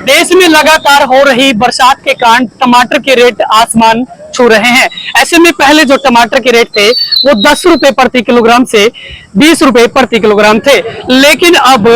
देश में लगातार हो रही बरसात के कारण टमाटर के रेट आसमान छू रहे हैं। ऐसे में पहले जो टमाटर के रेट थे वो 10 रुपए प्रति किलोग्राम से 20 रुपए प्रति किलोग्राम थे, लेकिन अब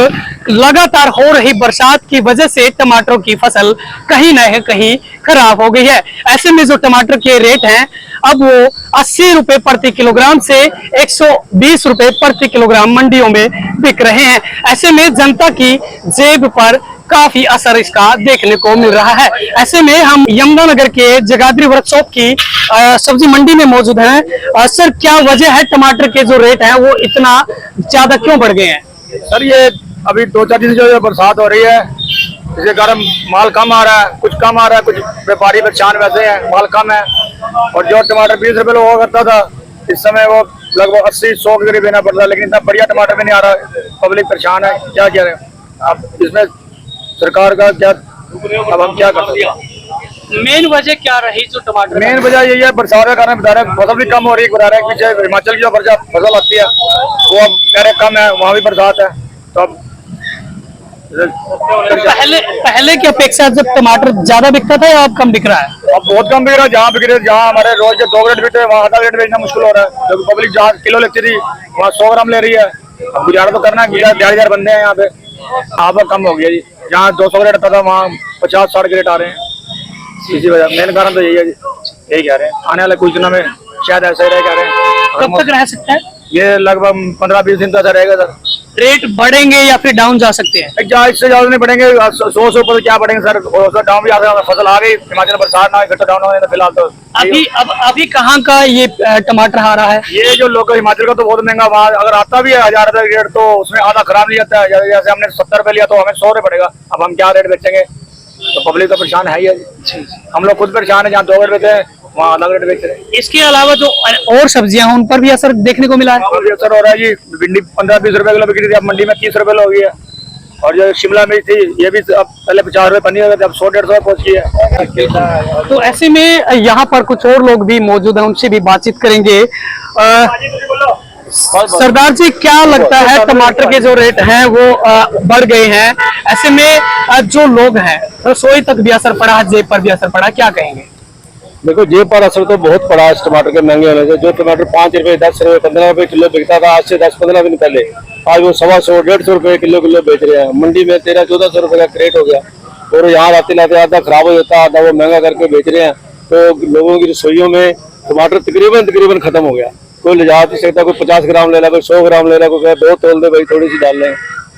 लगातार हो रही बरसात की वजह से टमाटरों की फसल कहीं न कहीं खराब हो गई है। ऐसे में जो टमाटर के रेट हैं अब वो 80 रुपए प्रति किलोग्राम से 120 रुपए प्रति किलोग्राम मंडियों में बिक रहे हैं। ऐसे में जनता की जेब पर काफी असर इसका देखने को मिल रहा है। ऐसे में हम यमुनानगर के जगाधरी वर्कशॉप की सब्जी मंडी में मौजूद हैं। सर, क्या वजह है टमाटर के जो रेट हैं वो इतना ज्यादा क्यों बढ़ गए हैं? सर, ये अभी 2-4 दिन से जो बरसात हो रही है इसके कारण माल कम आ रहा है, कुछ कम आ रहा है, कुछ व्यापारी परेशान वैसे हैं, माल कम है। और जो टमाटर 20 रुपए हुआ करता था इस समय वो लगभग 80-100 के करीब देना पड़ता है, लेकिन इतना बढ़िया टमाटर भी नहीं आ रहा। पब्लिक परेशान है, क्या कह रहे हैं आप इसमें सरकार का क्या, अब हम क्या कर सकते हैं? मेन वजह क्या रही जो टमाटर? मेन वजह यही है बरसात के कारण बता रहे हैं, फसल भी कम हो रही है। बता रहे हैं पीछे हिमाचल की जो फसल आती है वो अब कह रहे कम है, वहाँ भी बरसात है। तो अब पहले की अपेक्षा जब टमाटर ज्यादा बिकता था या अब कम बिक रहा है? अब बहुत कम बिक रहा है। जहाँ बिक रहे, जहाँ हमारे रोज के 2 रेट बिकते हैं वहाँ आधा रेट बेचना मुश्किल हो रहा है। जब पब्लिक जहाँ किलो लेती थी वहाँ 100 ग्राम ले रही है। अब गुजारा तो करना है, 1000 बंदे हैं यहाँ पे। आवक कम हो गया जी, जहाँ 200 का रेट आता था वहाँ 50-60 के रेट आ रहे हैं। इसी वजह मेन कारण तो यही है जी, यही कह रहे हैं। आने वाले कुछ दिनों में शायद ऐसा ही रहे, कह रहे हैं। कब तक रह सकता है? ये लगभग 15-20 दिन तक रहेगा सर। रेट बढ़ेंगे या फिर डाउन जा सकते हैं? इससे ज्यादा नहीं बढ़ेंगे, 100 से ऊपर क्या बढ़ेंगे सर? डाउन भी आ सकता है। फसल आ गई, हिमाचल बरसात ना घटा डाउन हो फिलहाल तो। अभी कहाँ का ये टमाटर आ रहा है? ये जो लोकल हिमाचल का तो बहुत महंगा, वहाँ अगर आता भी है 1000 रुपए रेट तो उसमें आधा खराब नहीं जाता है। जैसे हमने 70 रुपए लिया तो हमें 100 रुपए पड़ेगा। अब हम क्या रेट बेचेंगे? तो पब्लिक तो परेशान है ही है। हम लोग खुद परेशान है, जहाँ 2 रेट बेचते हैं वहाँ अलग रेट बेच रहे हैं। इसके अलावा जो और सब्जियां हैं उन पर भी असर देखने को मिला है? और भी असर हो रहा है जी। भिंडी 15-20 रुपए किलो बिक रही थी, अब मंडी में 30 रुपए हो गई है। और जो शिमला मिर्च थी ये भी अब पहले 50 रुपए पन्नी हो गए थे, अब 100-150 पहुंच गई है। तो ऐसे में यहाँ पर कुछ और लोग भी मौजूद हैं, उनसे भी बातचीत करेंगे। सरदार जी, क्या लगता है टमाटर के जो रेट हैं वो बढ़ गए हैं? ऐसे में जो लोग हैं रसोई तक भी असर पड़ा है, जेब पर भी असर पड़ा, क्या कहेंगे? देखो, जेब पर असर तो बहुत पड़ा है इस टमाटर के महंगे होने से। जो टमाटर 5 रुपए 10 रुपए 15 रुपए किलो बिकता था आज से 10-15 दिन पहले, आज वो 125-150 रुपए किलो बेच रहे हैं। मंडी में 1300-1400 रुपए का क्रेट हो गया। और यहाँ लाते लाते आधा खराब हो जाता, आधा वो महंगा करके बेच रहे हैं। तो लोगों की रसोइयों में टमाटर तकरीबन खत्म हो गया। कोई ले जा नहीं सकता, कोई 50 ग्राम ले रहा, कोई 100 ग्राम ले रहा, कोई 2 तोल दे भाई, थोड़ी सी डाल लें।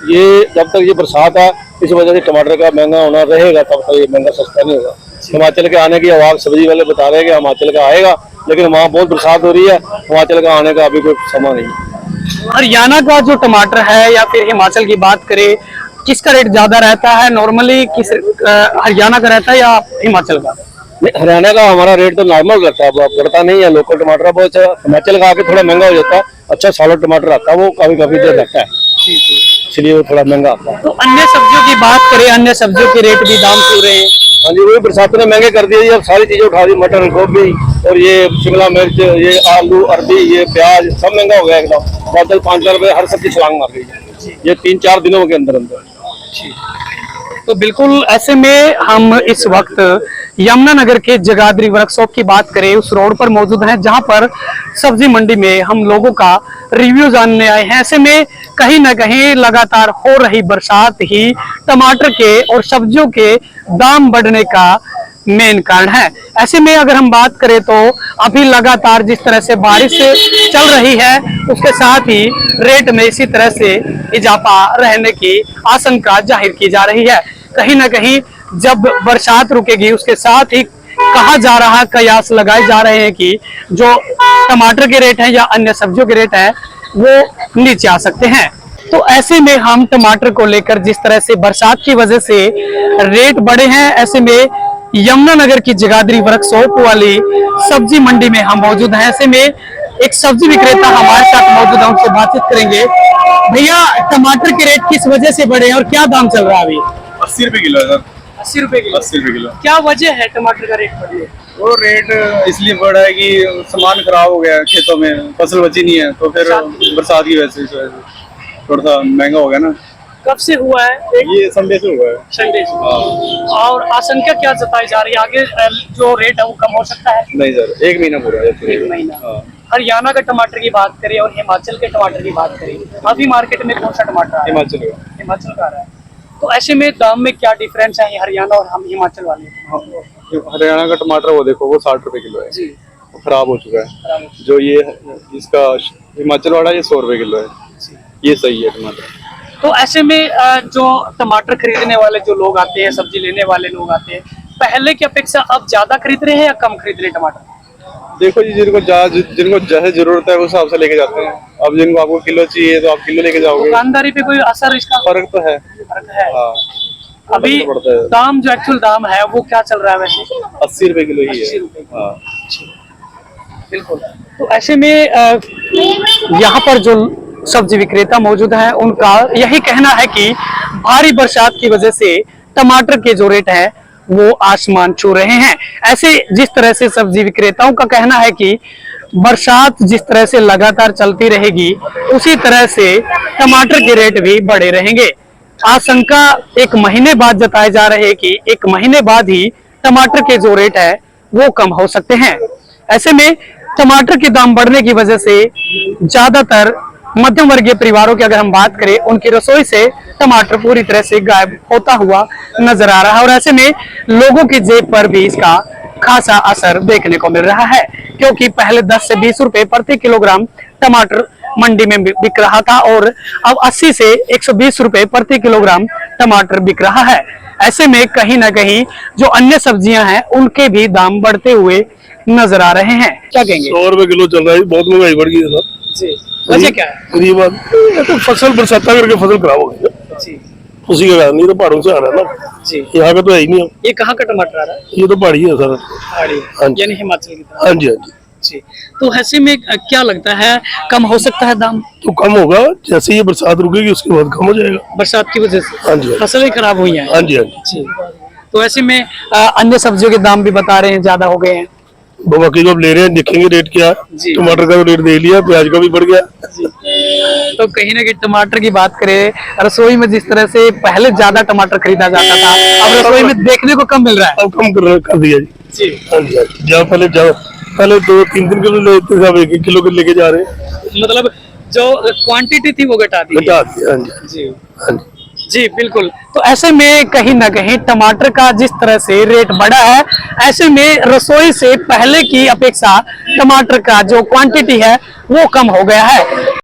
ये जब तक ये बरसात है इस वजह से टमाटर का महंगा होना रहेगा, तब तक ये महंगा सस्ता नहीं होगा। हिमाचल के आने की आवाज सब्जी वाले बता रहे हैं कि हिमाचल का आएगा, लेकिन वहाँ बहुत बरसात हो रही है, हिमाचल का आने का अभी कोई समय नहीं। हरियाणा का जो टमाटर है या फिर हिमाचल की बात करें, किसका रेट ज्यादा रहता है नॉर्मली? किस हरियाणा का रहता है या हिमाचल का? हरियाणा का हमारा रेट तो नॉर्मल रहता है, बढ़ता नहीं है। लोकल टमाटर बहुत अच्छा, हिमाचल का आके थोड़ा महंगा हो जाता है। अच्छा सॉलिड टमाटर आता है, वो कभी देर रहता है, इसलिए वो थोड़ा महंगा आता है। तो अन्य सब्जियों की बात करें, अन्य सब्जियों के रेट भी दाम क्यों रहे हैं? हाँ जी, वही बरसात ने महंगे कर दिए। अब सारी चीजें उठा दी, मटर गोभी और ये शिमला मिर्च, ये आलू अरबी, ये प्याज सब महंगा हो गया एकदम। 10-5 रुपए हर सब्जी छलांग मार रही है ये 3-4 दिनों के अंदर। तो बिल्कुल ऐसे में हम इस वक्त यमुनानगर के जगाधरी वर्कशॉप की बात करें, उस रोड पर मौजूद हैं जहां पर सब्जी मंडी में हम लोगों का रिव्यू जानने आए हैं। ऐसे में कहीं ना कहीं लगातार हो रही बरसात ही टमाटर के और सब्जियों के दाम बढ़ने का मेन कारण है। ऐसे में अगर हम बात करें तो अभी लगातार जिस तरह से बारिश चल रही है उसके साथ ही रेट में इसी तरह से इजाफा रहने की आशंका जाहिर की जा रही है। कहीं ना कहीं जब बरसात रुकेगी उसके साथ ही कहा जा रहा, कयास लगाए जा रहे हैं कि जो टमाटर के रेट हैं या अन्य सब्जियों के रेट हैं वो नीचे आ सकते हैं। तो ऐसे में हम टमाटर को लेकर जिस तरह से बरसात की वजह से रेट बढ़े हैं, ऐसे में यमुनानगर की जगाधरी वर्कशॉप वाली सब्जी मंडी में हम मौजूद हैं। ऐसे में एक सब्जी विक्रेता हमारे साथ मौजूद है, उनसे बातचीत करेंगे। भैया, टमाटर के रेट किस वजह से बढ़े हैं और क्या दाम चल रहा है अभी? 80 रुपए किलो है सर। 80 रुपए किलो? 80 रुपए किलो। क्या वजह है टमाटर का रेट बढ़ने? वो रेट इसलिए बढ़ा है कि सामान खराब हो गया खेतों में, फसल बची नहीं है, तो फिर बरसात की वजह से थोड़ा सा महंगा हो गया ना। कब से हुआ है? ये संडे से हुआ है। संडे से। और आशंका क्या जताई जा रही है, आगे जो रेट है वो कम हो सकता है? नहीं सर, 1 महीना पूरा है। 1 महीना। हरियाणा का टमाटर की बात करें और हिमाचल के टमाटर की बात करें, अभी मार्केट में कौन सा टमाटर है? हिमाचल का। हिमाचल का आ रहा है। तो ऐसे में दाम में क्या डिफरेंस है हरियाणा और हम हिमाचल वाले? हरियाणा का टमाटर वो देखो, वो 60 रुपए किलो है। जी। वो खराब हो चुका है। जो ये इसका हिमाचल वाला ये 100 रुपए किलो है। ये सही है टमाटर। तो ऐसे में जो टमाटर खरीदने वाले जो लोग आते हैं, सब्जी लेने वाले लोग आते हैं, पहले की अपेक्षा अब ज्यादा खरीद रहे हैं या कम खरीद रहे हैं टमाटर? देखो जी, जिनको जैसे जरूरत है उस हिसाब से लेके जाते हैं। अब जिनको आपको किलो चाहिए तो आप किलो लेके जाओगे। दुकानदारी पे कोई असर इसका? फर्क तो है। फर्क है। हाँ, अभी फर्क तो पड़ता है। दाम जो एक्चुअल दाम है वो क्या चल रहा है वैसे? 80 रुपए किलो ही 80 है। रुपए किलो। हाँ। बिल्कुल। तो ऐसे में यहाँ पर जो सब्जी विक्रेता मौजूद है उनका यही कहना है कि भारी बरसात की वजह से टमाटर के जो रेट है वो आसमान छू रहे हैं। ऐसे जिस तरह से सब्जी विक्रेताओं का कहना है कि बरसात जिस तरह से लगातार चलती रहेगी उसी तरह से टमाटर के रेट भी बढ़े रहेंगे। आशंका 1 महीने बाद जताए जा रहे हैं कि 1 महीने बाद ही टमाटर के जो रेट है वो कम हो सकते हैं। ऐसे में टमाटर के दाम बढ़ने की वजह से ज्यादातर मध्यम वर्गीय परिवारों की अगर हम बात करें, उनकी रसोई से टमाटर पूरी तरह से गायब होता हुआ नजर आ रहा है और ऐसे में लोगों की जेब पर भी इसका खासा असर देखने को मिल रहा है, क्योंकि पहले 10 से 20 रुपए प्रति किलोग्राम टमाटर मंडी में बिक रहा था और अब 80 से 120 रुपए प्रति किलोग्राम टमाटर बिक रहा है। ऐसे में कहीं ना कहीं जो अन्य सब्जियां हैं उनके भी दाम बढ़ते हुए नजर आ रहे हैं। क्या कहेंगे? 100 रुपए किलो चल रहा है, बहुत महंगाई बढ़ गई है सर। जी। वजह क्या है? गरीब आदमी तो फसल बरसाता करके फसल खराब हो गई है। जी। उसी का कारण, नहीं तो पहाड़ों से आ रहा है ना। जी। यहाँ का तो है ही नहीं। ये कहाँ का टमाटर आ रहा है? ये तो पहाड़ी है सर। पहाड़ी, हाँ जी। यानी हिमाचल की तरफ। हाँ जी, हाँ जी। जी। तो ऐसे में क्या लगता है कम हो सकता है दाम? तो कम होगा, जैसे ये बरसात रुकेगी उसके बाद कम हो जाएगा। बरसात की वजह से हाँ जी, हाँ जी। फसलें खराब हुई हैं। हाँ जी, हाँ जी। जी। तो ऐसे में अन्य सब्जियों के दाम भी बता रहे हैं ज्यादा हो गए हैं। बाकी जो अब ले रहे हैं देखेंगे रेट क्या है। जी। टमाटर का तो रेट दे लिया, प्याज का भी बढ़ गया। तो कहीं ना कहीं टमाटर की बात करें, रसोई में जिस तरह से पहले ज्यादा टमाटर खरीदा जाता था, अब रसोई में देखने को कम मिल रहा है। अब कम कर दिया जी। जी। हाँ जी, हाँ जी। जहाँ पहले 2-3 किलो लेते थे, अब 1 किलो के लेके जा रहे हैं। मतलब जो क्वांटिटी थी वो घटा दी है। घटा दिया। हाँ जी, जी। हाँ जी। जी बिल्कुल। तो ऐसे में कहीं ना कहीं टमाटर का जिस तरह से रेट बढ़ा है, ऐसे में रसोई से पहले की अपेक्षा टमाटर का जो क्वांटिटी है वो कम हो गया है।